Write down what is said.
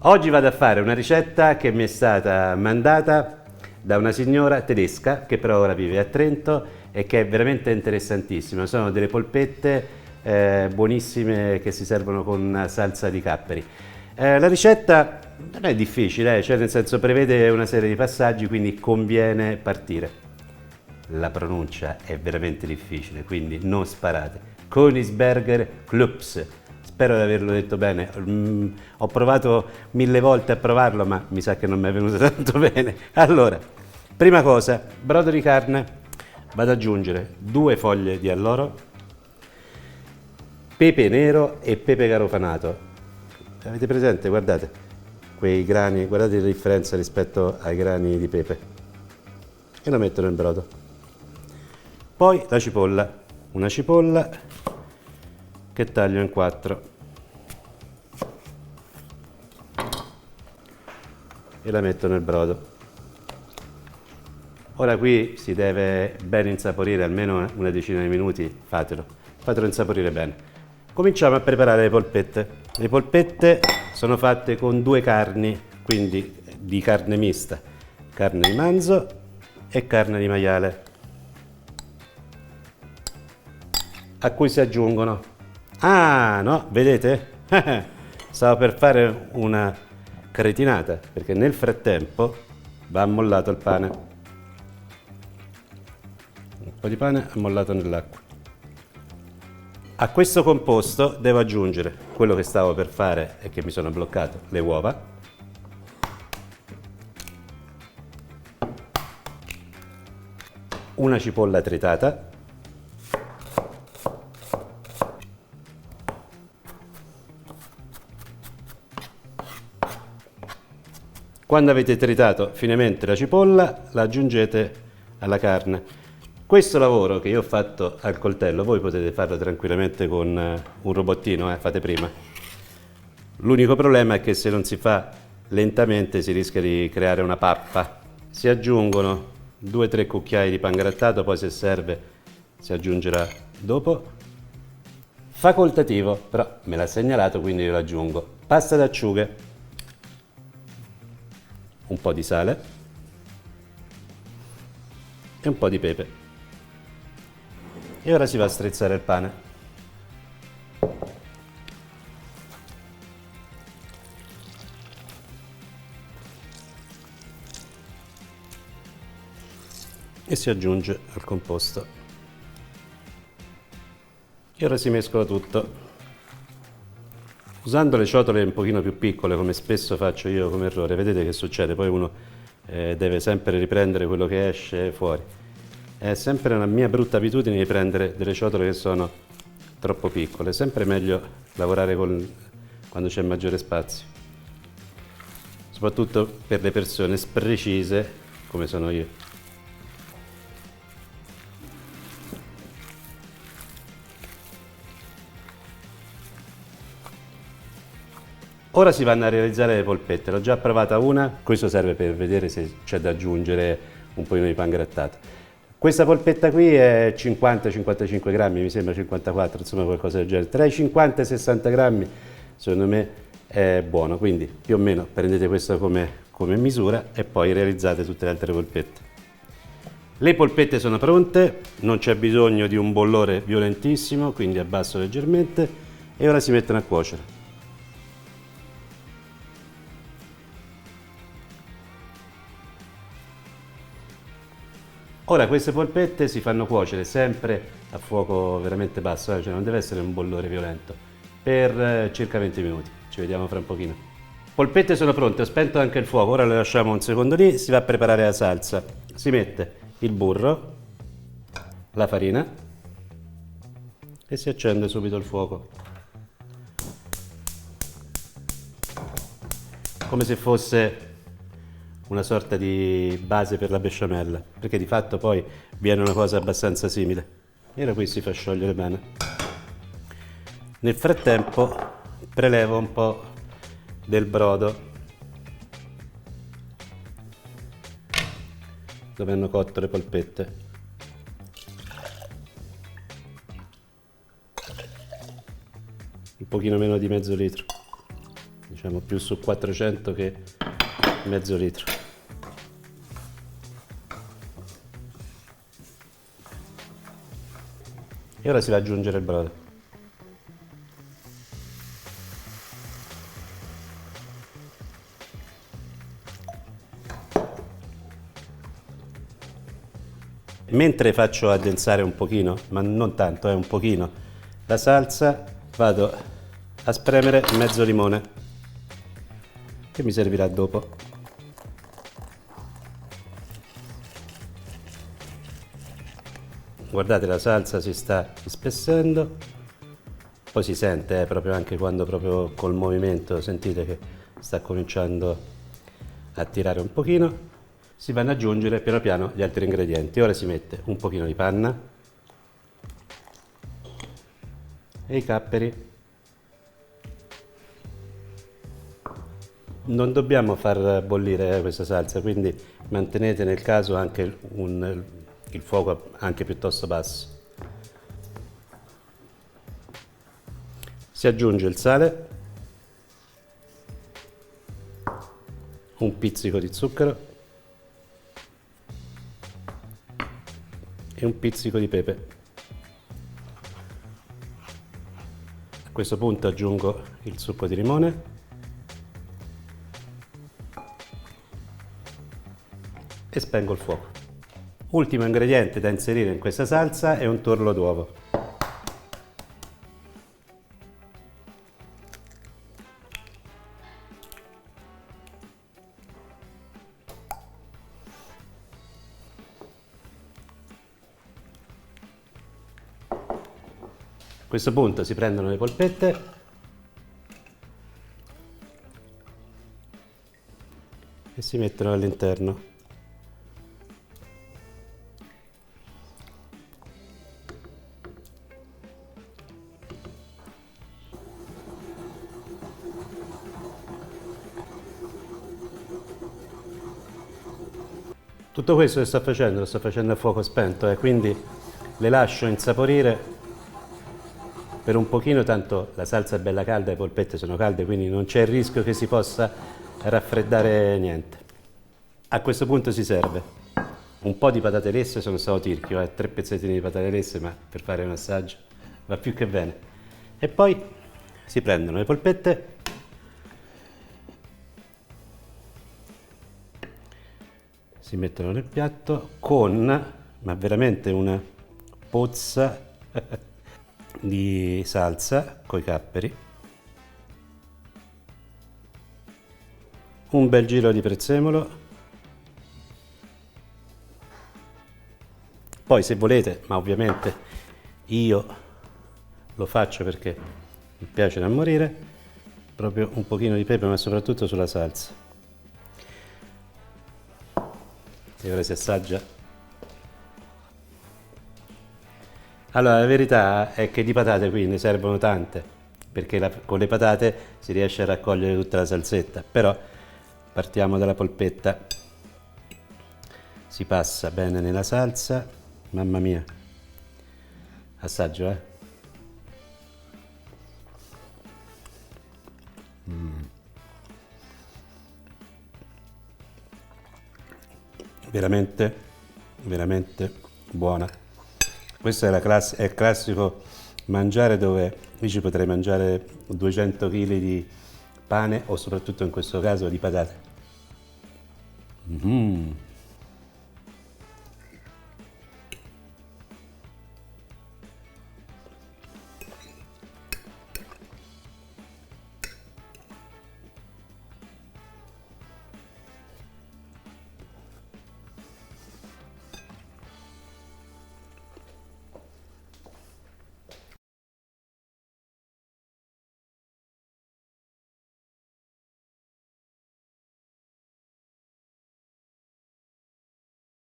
Oggi vado a fare una ricetta che mi è stata mandata da una signora tedesca che però ora vive a Trento e che è veramente interessantissima. Sono delle polpette buonissime che si servono con salsa di capperi. La ricetta non è difficile, cioè nel senso prevede una serie di passaggi, quindi conviene partire. La pronuncia è veramente difficile, quindi non sparate. Königsberger Klopse. Spero di averlo detto bene. Ho provato 1000 volte a provarlo, ma mi sa che non mi è venuto tanto bene. Allora, prima cosa, brodo di carne. Vado ad aggiungere 2 foglie di alloro, pepe nero e pepe garofanato. Avete presente? Guardate, quei grani, guardate la differenza rispetto ai grani di pepe. E lo metto nel brodo. Poi la cipolla, una cipolla che taglio in 4 e la metto nel brodo. Ora qui si deve ben insaporire, almeno una decina di minuti, fatelo insaporire bene. Cominciamo a preparare le polpette. Le polpette sono fatte con 2 carni, quindi di carne mista, carne di manzo e carne di maiale, a cui si aggiungono, ah no, vedete? Stavo per fare una cretinata, perché nel frattempo va ammollato il pane, un po' di pane ammollato nell'acqua. A questo composto devo aggiungere quello che stavo per fare e che mi sono bloccato, le uova, una cipolla tritata, quando avete tritato finemente la cipolla la aggiungete alla carne. Questo lavoro che io ho fatto al coltello voi potete farlo tranquillamente con un robottino, fate prima. L'unico problema è che se non si fa lentamente si rischia di creare una pappa. Si aggiungono 2-3 cucchiai di pangrattato, poi se serve si aggiungerà dopo. Facoltativo, però me l'ha segnalato quindi io lo aggiungo. Pasta d'acciughe, un po' di sale e un po' di pepe. E ora si va a strizzare il pane. E si aggiunge al composto. E ora si mescola tutto. Usando le ciotole un pochino più piccole, come spesso faccio io come errore, vedete che succede? Poi uno deve sempre riprendere quello che esce fuori. È sempre una mia brutta abitudine di prendere delle ciotole che sono troppo piccole. È sempre meglio lavorare quando c'è maggiore spazio, soprattutto per le persone precise come sono io. Ora si vanno a realizzare le polpette. L'ho già provata una, questo serve per vedere se c'è da aggiungere un pochino di pangrattato. Questa polpetta qui è 50-55 grammi, mi sembra 54, insomma qualcosa del genere. Tra i 50 e i 60 grammi secondo me è buono, quindi più o meno prendete questo come misura e poi realizzate tutte le altre polpette. Le polpette sono pronte, non c'è bisogno di un bollore violentissimo, quindi abbasso leggermente e ora si mettono a cuocere. Ora queste polpette si fanno cuocere sempre a fuoco veramente basso, cioè non deve essere un bollore violento, per circa 20 minuti. Ci vediamo fra un pochino. Polpette sono pronte, ho spento anche il fuoco, ora le lasciamo un secondo lì, si va a preparare la salsa. Si mette il burro, la farina e si accende subito il fuoco. Come se fosse una sorta di base per la besciamella, perché di fatto poi viene una cosa abbastanza simile. E ora qui si fa sciogliere bene. Nel frattempo prelevo un po' del brodo dove hanno cotto le polpette. Un pochino meno di mezzo litro. diciamo più su 400 che mezzo litro. E ora si va ad aggiungere il brodo. Mentre faccio addensare un pochino, ma non tanto, un pochino, la salsa, vado a spremere mezzo limone, che mi servirà dopo. Guardate, la salsa si sta ispessendo, poi si sente proprio anche quando proprio col movimento sentite che sta cominciando a tirare un pochino. Si vanno ad aggiungere piano piano gli altri ingredienti. Ora si mette un pochino di panna e i capperi. Non dobbiamo far bollire questa salsa, quindi mantenete nel caso anche il fuoco anche piuttosto basso. Si aggiunge il sale, un pizzico di zucchero e un pizzico di pepe. A questo punto aggiungo il succo di limone e spengo il fuoco. Ultimo ingrediente da inserire in questa salsa è un tuorlo d'uovo. A questo punto si prendono le polpette e si mettono all'interno. Tutto questo che sto facendo lo sto facendo a fuoco spento, quindi le lascio insaporire per un pochino, tanto la salsa è bella calda, le polpette sono calde, quindi non c'è il rischio che si possa raffreddare niente. A questo punto si serve un po' di patate lesse, sono stato tirchio, 3 pezzettini di patate lesse, ma per fare un assaggio va più che bene. E poi si prendono le polpette, si mettono nel piatto con, ma veramente una pozza di salsa coi capperi, un bel giro di prezzemolo, poi se volete, ma ovviamente io lo faccio perché mi piace da morire, proprio un pochino di pepe, ma soprattutto sulla salsa. E ora si assaggia. Allora, la verità è che di patate qui ne servono tante, perché con le patate si riesce a raccogliere tutta la salsetta, però partiamo dalla polpetta, si passa bene nella salsa, mamma mia, assaggio veramente, veramente buona. Questo è il classico mangiare dove io ci potrei mangiare 200 kg di pane o soprattutto in questo caso di patate.